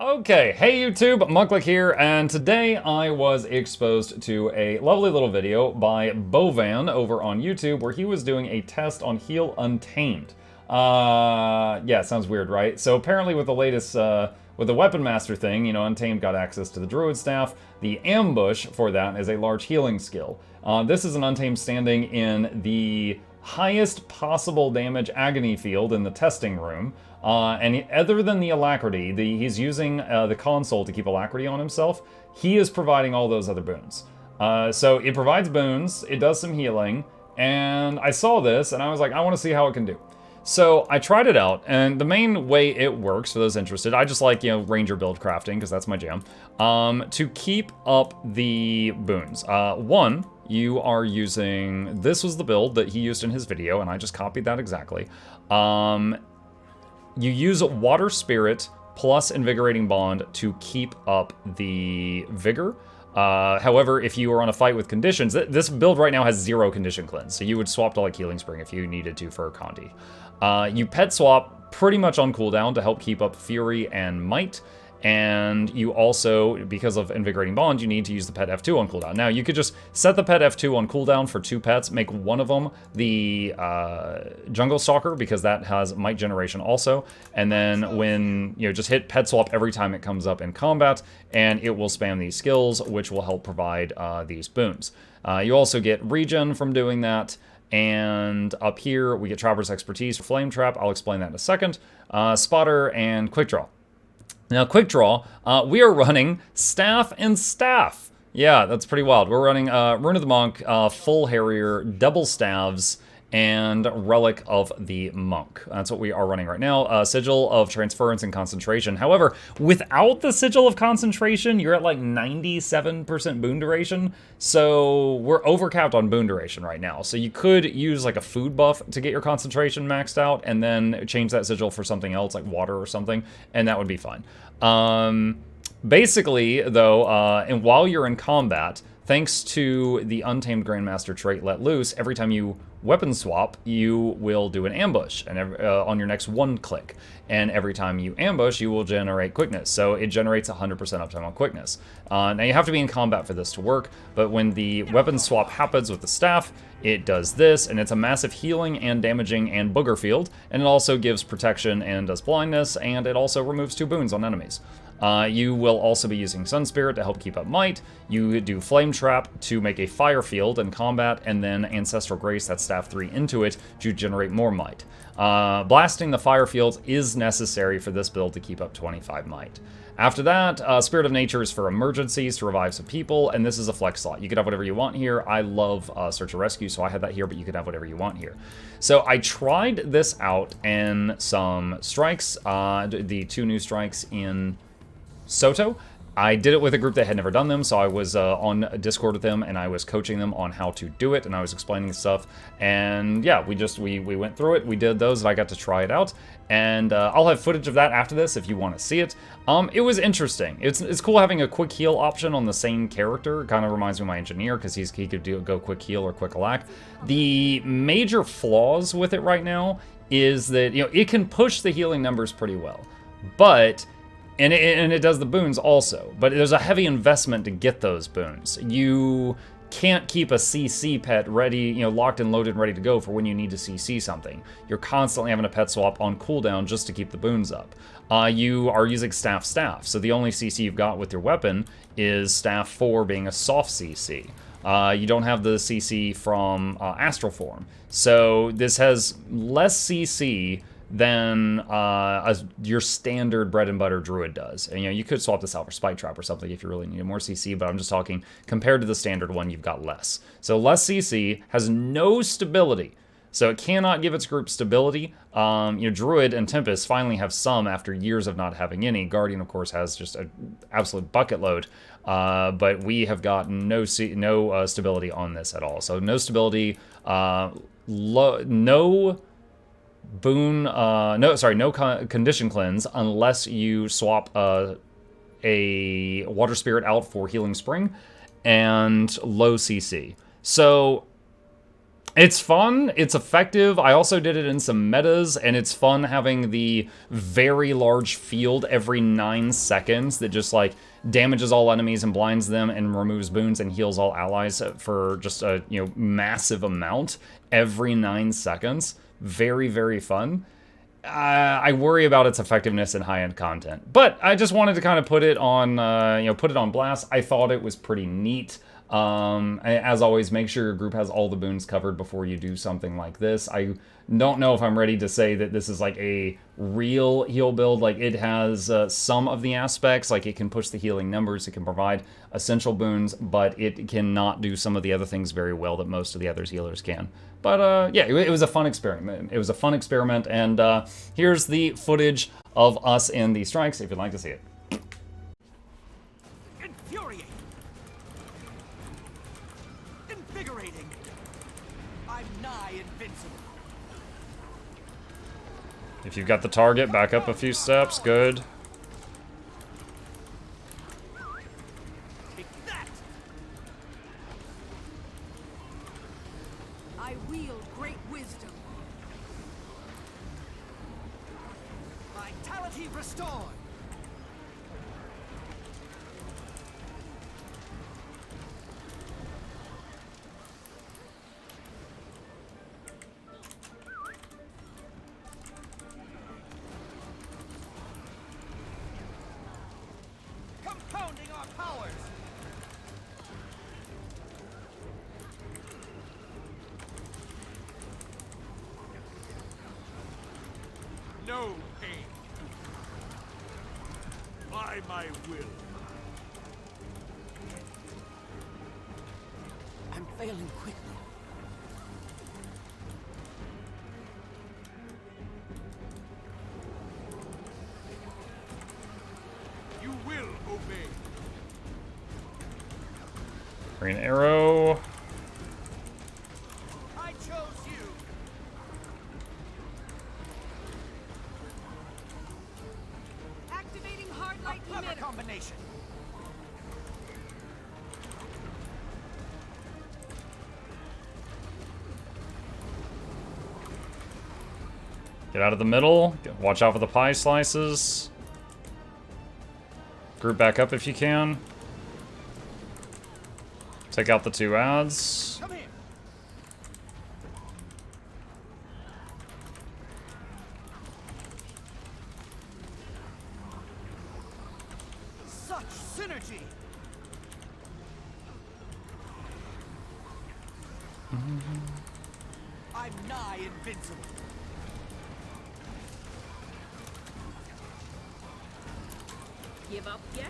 Okay, hey YouTube, Mucklick here, and today I was exposed to a lovely little video by Bovan over on YouTube where he was doing a test on Heal Untamed. Yeah, sounds weird, right? So apparently with the latest, with the Weapon Master thing, you know, Untamed got access to the Druid Staff. The ambush for that is a large healing skill. This is an Untamed standing in the highest possible damage agony field in the testing room. And other than the alacrity, he's using the console to keep alacrity on himself. He is providing all those other boons. So it provides boons, it does some healing, and I saw this and I was like, I want to see how it can do. So I tried it out, and the main way it works, for those interested, I just like, ranger build crafting, because that's my jam, to keep up the boons. One, you are using, this was the build that he used in his video, and I just copied that exactly. You use Water Spirit plus Invigorating Bond to keep up the Vigor. However, if you are on a fight with conditions, this build right now has 0 condition cleanse, so you would swap to like Healing Spring if you needed to for Condi. You pet swap pretty much on cooldown to help keep up Fury and Might, and you also, because of Invigorating Bond, you need to use the pet F2 on cooldown. Now, you could just set the pet F2 on cooldown for 2 pets, make one of them the Jungle Stalker, because that has Might generation also, and then when, just hit pet swap every time it comes up in combat, and it will spam these skills, which will help provide these boons. You also get regen from doing that, and up here, we get Trapper's Expertise for Flame Trap. I'll explain that in a second. Spotter and Quick Draw. Now, Quick Draw, we are running Staff and Staff. Yeah, that's pretty wild. We're running Rune of the Monk, Full Harrier, Double Staves, and Relic of the Monk. That's what we are running right now. Sigil of Transference and Concentration. However, without the Sigil of Concentration, you're at like 97% boon duration. So we're overcapped on boon duration right now. So you could use like a food buff to get your concentration maxed out and then change that Sigil for something else like water or something, and that would be fine. Basically, though, and while you're in combat, thanks to the Untamed Grandmaster trait Let Loose, every time you weapon swap, you will do an ambush and on your next one click. And every time you ambush, you will generate quickness. So it generates 100% uptime on quickness. Now you have to be in combat for this to work, but when the weapon swap happens with the staff, it does this, and it's a massive healing and damaging and booger field, and it also gives protection and does blindness, and it also removes 2 boons on enemies. You will also be using Sun Spirit to help keep up Might. You do Flame Trap to make a fire field in combat, and then Ancestral Grace, that's Staff 3, into it to generate more Might. Blasting the fire fields is necessary for this build to keep up 25 Might. After that, Spirit of Nature is for emergencies to revive some people, and this is a flex slot. You could have whatever you want here. I love Search and Rescue, so I had that here, but you could have whatever you want here. So I tried this out in some strikes, the 2 new strikes in Soto. I did it with a group that had never done them, so I was on Discord with them, and I was coaching them on how to do it, and I was explaining stuff, and yeah, we went through it, we did those, and I got to try it out, and I'll have footage of that after this if you want to see it. It was interesting. It's cool having a quick heal option on the same character. It kind of reminds me of my engineer, because he could go quick heal or quick alac. The major flaws with it right now is that, it can push the healing numbers pretty well, but and it does the boons also, but there's a heavy investment to get those boons. You can't keep a CC pet ready, locked and loaded and ready to go for when you need to CC something. You're constantly having a pet swap on cooldown just to keep the boons up. You are using Staff, so the only CC you've got with your weapon is Staff 4 being a soft CC. You don't have the CC from Astral Form. So this has less CC than your standard bread and butter druid does. And you could swap this out for Spike Trap or something if you really need more CC, but I'm just talking compared to the standard one, you've got less. So less CC has no stability. So it cannot give its group stability. Druid and Tempest finally have some after years of not having any. Guardian, of course, has just an absolute bucket load. But we have gotten no stability on this at all. So no stability, no boon, no condition cleanse unless you swap a Water Spirit out for Healing Spring, and low CC. So It's fun, it's effective. I also did it in some metas, and it's fun having the very large field every 9 seconds that just like damages all enemies and blinds them and removes boons and heals all allies for just a massive amount every 9 seconds. Very, very fun. I worry about its effectiveness in high-end content, but I just wanted to kind of put it on, put it on blast. I thought it was pretty neat. As always, make sure your group has all the boons covered before you do something like this. I don't know if I'm ready to say that this is like a real heal build. Like, it has some of the aspects, like it can push the healing numbers, it can provide essential boons, but it cannot do some of the other things very well that most of the other healers can. But yeah, it was a fun experiment. It was a fun experiment, and here's the footage of us in the strikes if you'd like to see it. Infuriating. Invigorating. I'm nigh invincible. If you've got the target, back up a few steps. Good. Take that. I wield great wisdom. Vitality restored. Compounding our powers. No pain. By my will. I'm failing quickly. You will obey. Green arrow. I chose you. Activating hard light emitter combination. Get out of the middle. Watch out for the pie slices. Group back up if you can. Take out the 2 ads. Come here. Such synergy. I'm nigh invincible. Give up yet?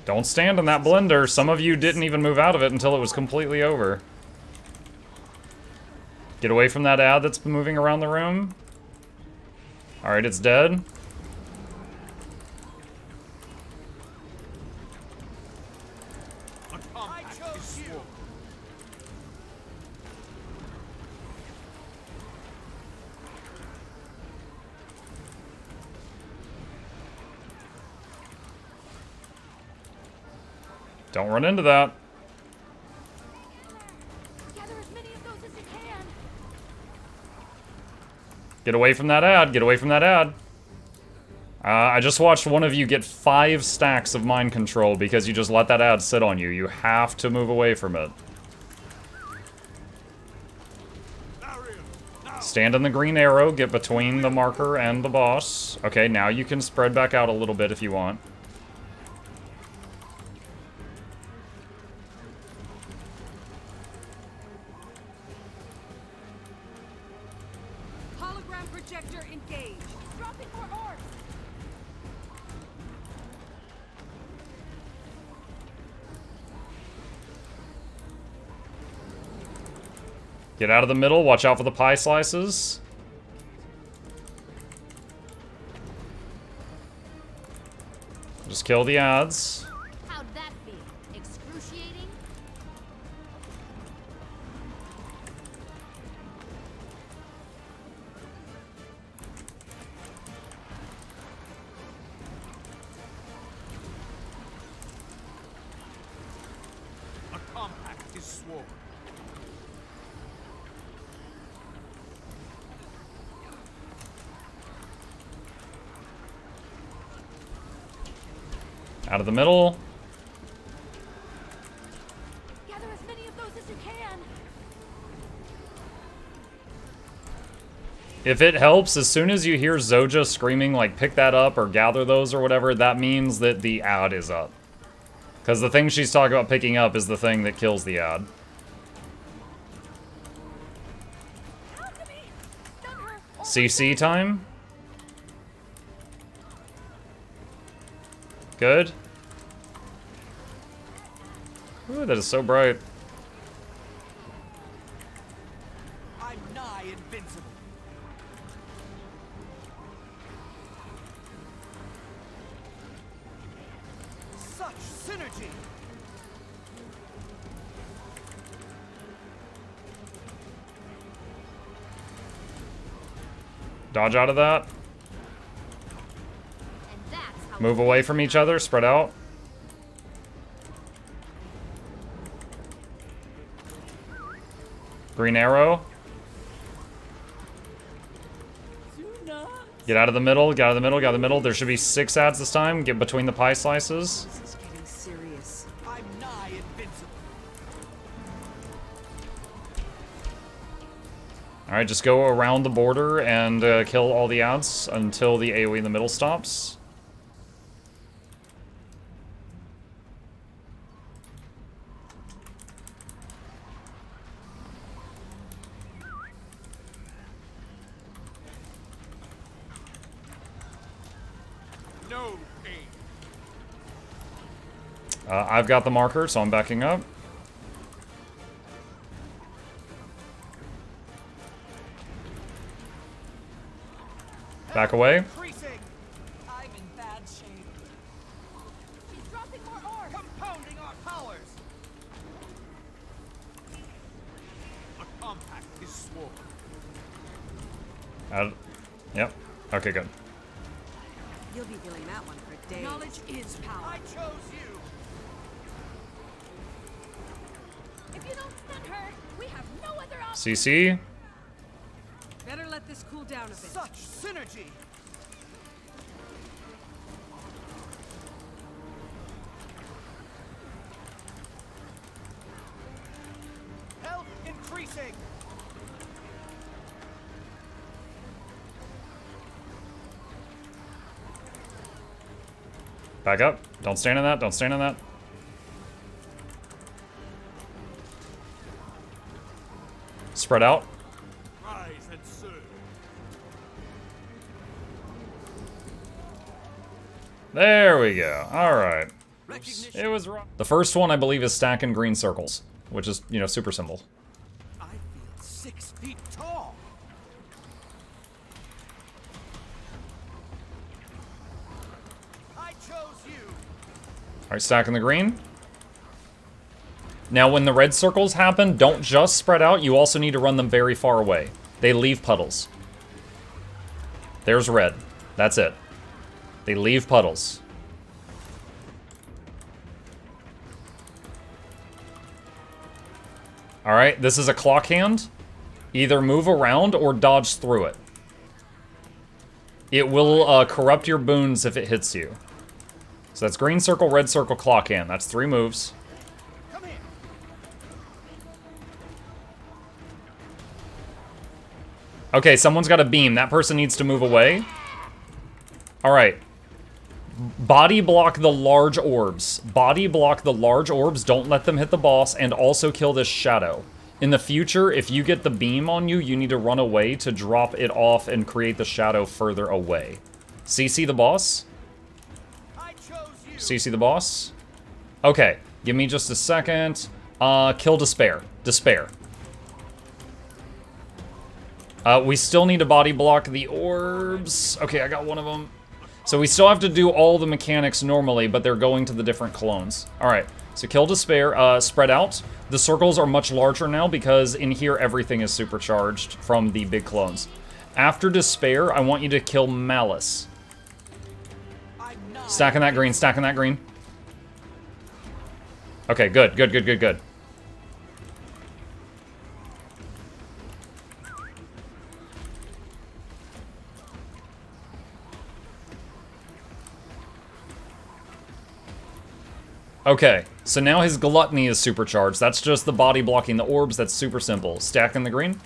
Don't stand in that blender. Some of you didn't even move out of it until it was completely over. Get away from that ad that's moving around the room. Alright, it's dead. I chose you. Don't run into that. Gather as many of those as you can. Get away from that ad. Get away from that ad. I just watched one of you get 5 stacks of mind control because you just let that ad sit on you. You have to move away from it. Stand in the green arrow. Get between the marker and the boss. Okay, now you can spread back out a little bit if you want. Hologram projector engaged. Dropping more orbs. Get out of the middle. Watch out for the pie slices. Just kill the ads. How'd that feel? Excruciating? A compact is sworn. Out of the middle. Gather as many of those as you can. If it helps, as soon as you hear Zoja screaming, like, pick that up or gather those or whatever, that means that the ad is up. Because the thing she's talking about picking up is the thing that kills the ad. CC time. Good. Ooh, that is so bright. I'm nigh invincible. Such synergy. Dodge out of that. And that's how Move away from each other. Spread out. Green arrow. Get out of the middle. Get out of the middle. Get out of the middle. There should be 6 ads this time. Get between the pie slices. This is getting serious. I'm nigh invincible. Alright, just go around the border and kill all the ads until the AoE in the middle stops. No pain. I've got the marker, so I'm backing up. Back away. Increasing. I'm in bad shape. she's dropping more ore. Compounding our powers. A compact is sworn. Yep. Okay, good. You'll be feeling that one for days. Knowledge is power. I chose you. If you don't stun her, we have no other option. CC. Better let this cool down a bit. Such synergy. Health increasing. Back up. Don't stand in that. Don't stand in that. Spread out. Rise and serve. There we go. Alright. Recognition. It was wrong. The first one, I believe, is stacking green circles, which is, you know, super simple. I feel 6 feet tall. I chose you. Alright, stacking the green. Now, when the red circles happen, don't just spread out. You also need to run them very far away. They leave puddles. There's red. That's it. They leave puddles. Alright, this is a clock hand. Either move around or dodge through it. It will corrupt your boons if it hits you. So that's green circle, red circle, clock hand. That's 3 moves. Come here. Okay, someone's got a beam. That person needs to move away. Alright. Body block the large orbs. Body block the large orbs. Don't let them hit the boss. And also kill this shadow. In the future, if you get the beam on you, you need to run away to drop it off and create the shadow further away. CC the boss. I chose you. CC the boss. Okay, give me just a second. Kill Despair. Despair. We still need to body block the orbs. Okay, I got one of them. So we still have to do all the mechanics normally, but they're going to the different clones. Alright, so kill Despair, spread out. The circles are much larger now because in here everything is supercharged from the big clones. After Despair, I want you to kill Malice. I'm not. Stacking that green, stacking that green. Okay, good, good, good, good, good. Okay, so now his gluttony is supercharged. That's just the body blocking the orbs. That's super simple. Stack in the green.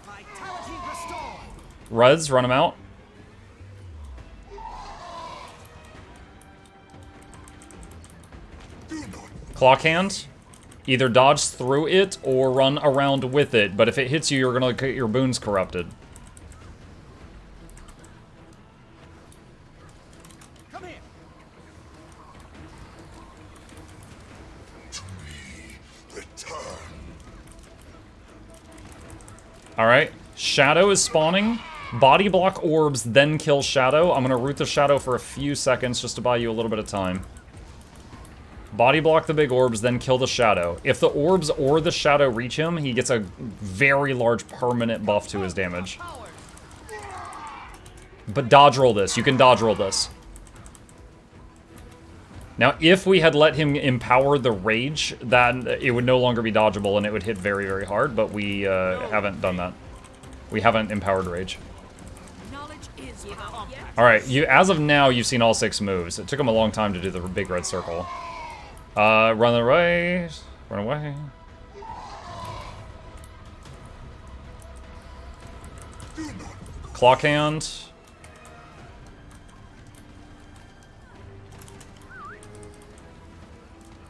Vitality restored. Reds, run him out. Clock hand. Either dodge through it or run around with it, but if it hits you, you're gonna get your boons corrupted. Come here. Alright, Shadow is spawning. Body block orbs, then kill Shadow. I'm gonna root the Shadow for a few seconds just to buy you a little bit of time. Body block the big orbs, then kill the Shadow. If the orbs or the Shadow reach him, he gets a very large permanent buff to his damage. But dodge roll this. You can dodge roll this. Now, if we had let him empower the Rage, then it would no longer be dodgeable and it would hit very, very hard, but we haven't done that. We haven't empowered Rage. Knowledge is power. Alright, as of now, you've seen all 6 moves. It took him a long time to do the big red circle. Run away. Run away. Clock hand.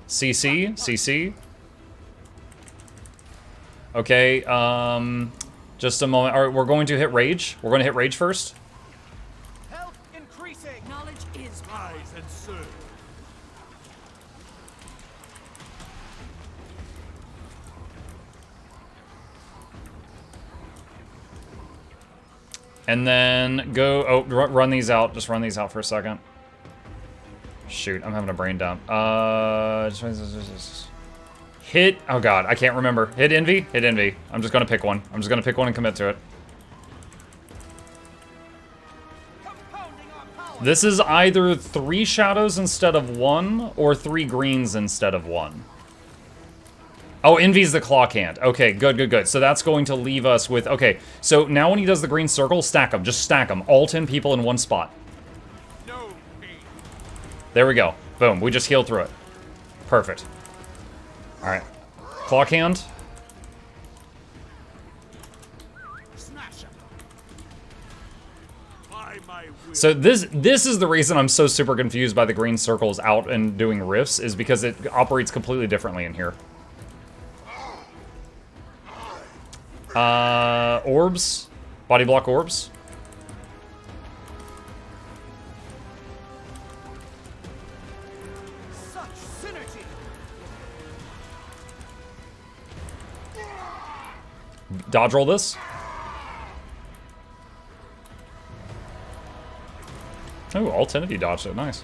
CC. CC. Okay, just a moment. Alright, we're going to hit Rage. We're going to hit Rage first. Health increasing. Knowledge is power. Rise and serve. And then go, oh, run these out. Just run these out for a second. Shoot, I'm having a brain dump. Hit, oh god, I can't remember. Hit Envy? Hit Envy. I'm just gonna pick one. I'm just gonna pick one and commit to it. Compounding our power. This is either 3 shadows instead of 1, or 3 greens instead of 1. Oh, Envy's the clock hand. Okay, good, good, good. So that's going to leave us with... Okay, so now when he does the green circle, stack them. Just stack them. All 10 people in one spot. No pain. There we go. Boom. We just healed through it. Perfect. Alright. Clock hand. Smash 'em. By my will. So this is the reason I'm so super confused by the green circles out and doing rifts, is because it operates completely differently in here. Orbs. Body block orbs. Such synergy. Dodge roll this. Oh, all 10 of you dodged it. Nice.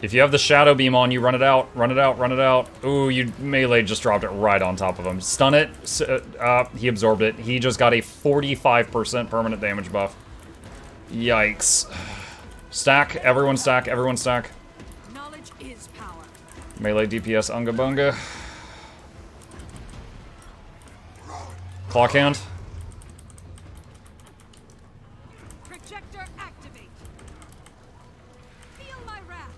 If you have the shadow beam on you, run it out, run it out, run it out. Ooh, you melee just dropped it right on top of him. Stun it. He absorbed it. He just got a 45% permanent damage buff. Yikes. Stack. Everyone stack. Everyone stack. Knowledge is power. Melee DPS Unga Bunga. Clock hand. Projector activate. Feel my wrath.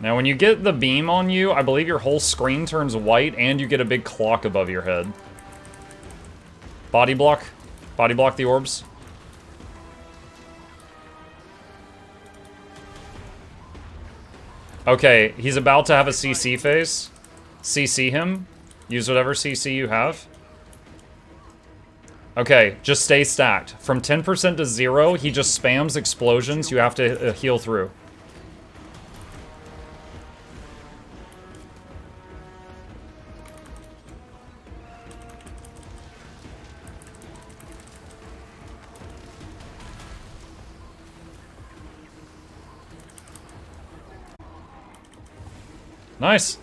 Now, when you get the beam on you, I believe your whole screen turns white and you get a big clock above your head. Body block. Body block the orbs. Okay, he's about to have a CC phase. CC him. Use whatever CC you have. Okay, just stay stacked. From 10% to 0, he just spams explosions you have to heal through. Nice.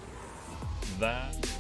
That...